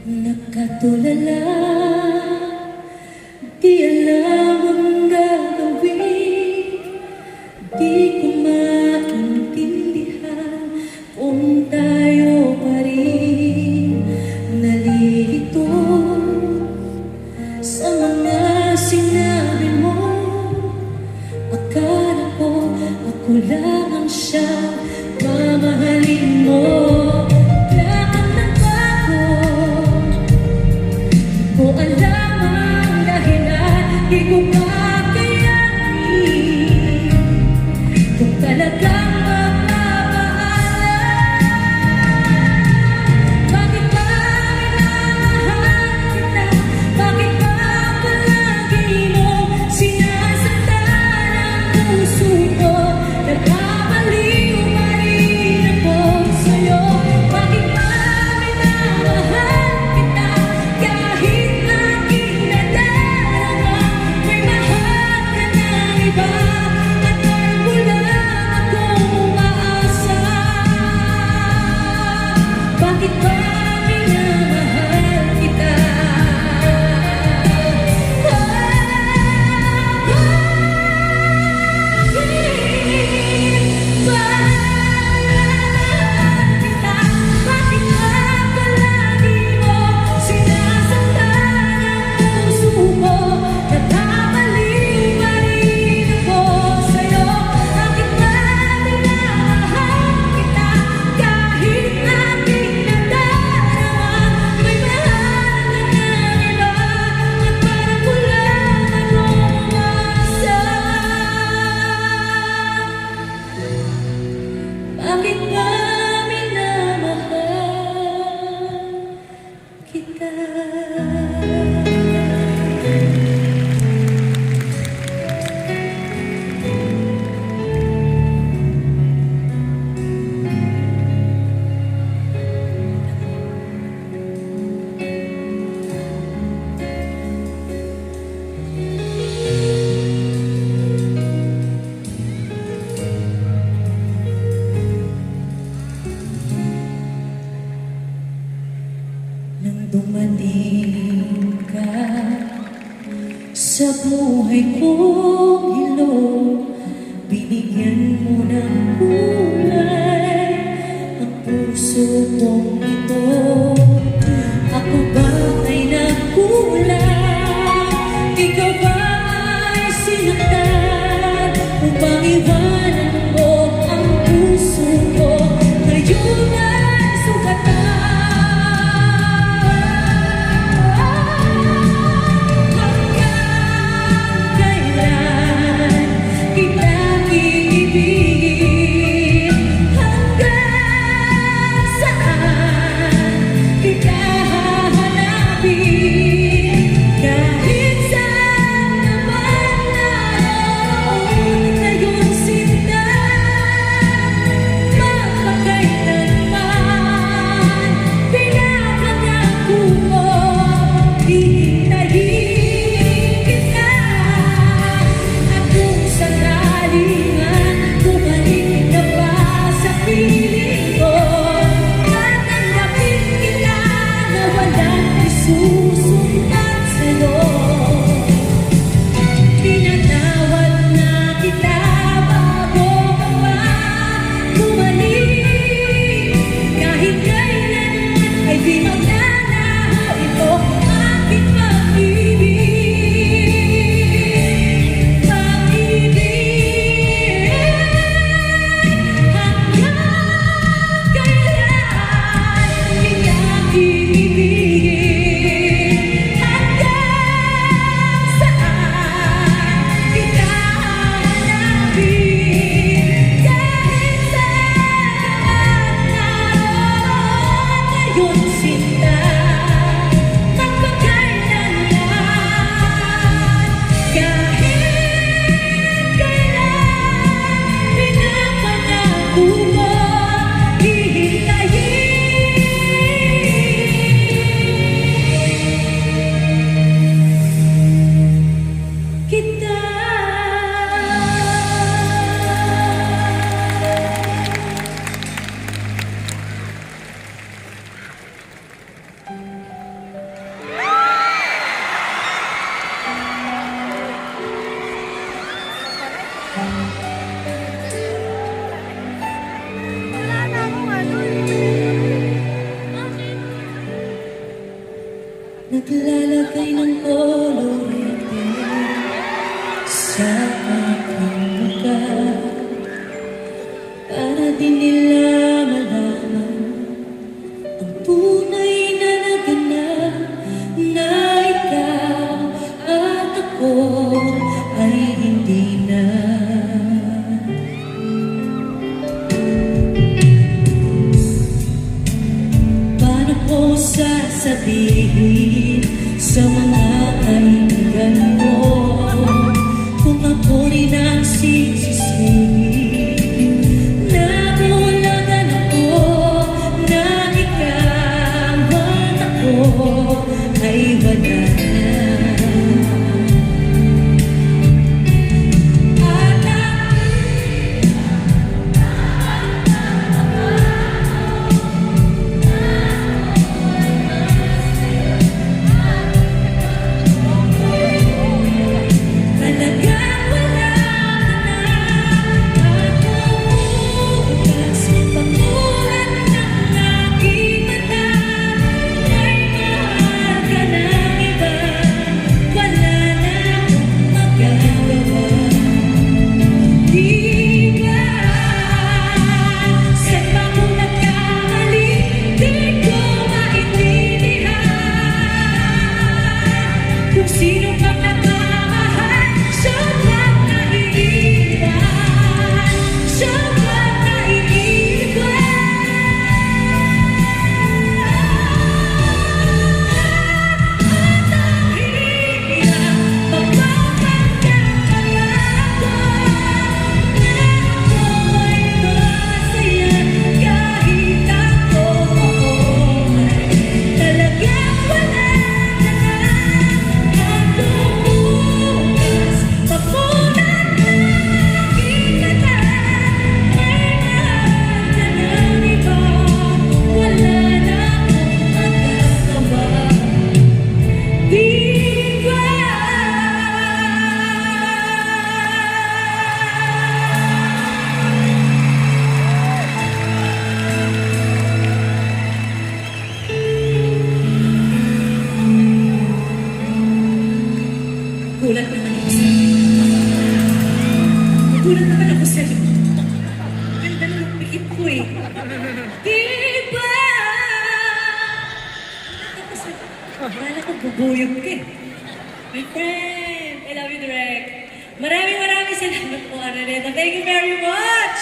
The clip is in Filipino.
Nakatulala, di alam ang gagawin. Di ko maintindihan kung tayo pa rin nalilito sa mga sinabi mo. Akala ko ako lang ang siyang mamahalin mo. Di ko kakayanin kung talagang magmamahalan. Bakit ba minamahal kita? Bakit ba palagi mo sinasaktan ang puso ko? Nagkabaliw pa rin ako sa'yo. Bakit ba minamahal kita? Kahit aking nadarama at parang wala akong umaasa. Bakit ba minamahal kita? Bakit ba palagi mo sinasaktan ang puso ko? Bakit ba minamahal kita? Nang dumating ka sa buhay kong hilong, binigyan mo ng kulay ang puso kong ito. Ako ba ay nagkulang? Ikaw ba ay sinaktan? Upang iwanan mo ang puso ko, ngayon ay sugatan. naglalagay ng kolorete sa aking lugar para di nila malaman ang tunay na naganap na ikaw at ako ay hindi na. Paano ko sasabihin sa mga kaibigan mo kung ako rin ang sisisihin? Nabulagan ako na ikaw at ako ay wala na. Sino pang nagmamahal, siya pang naiiwan, siya pang naiiwan. At ang hirap, mapapagkakalaban na ako ay masaya kahit ako ay talagang wala. Gulat naman ako sa'yo. Gulat naman ako sa'yo. Ganda ng pikit ko eh. Diba? Gulat ako sa'yo. Akala ko bubuyog ka eh. My friend, I love you, Direk. Maraming salamat po, Araneta. Thank you very much!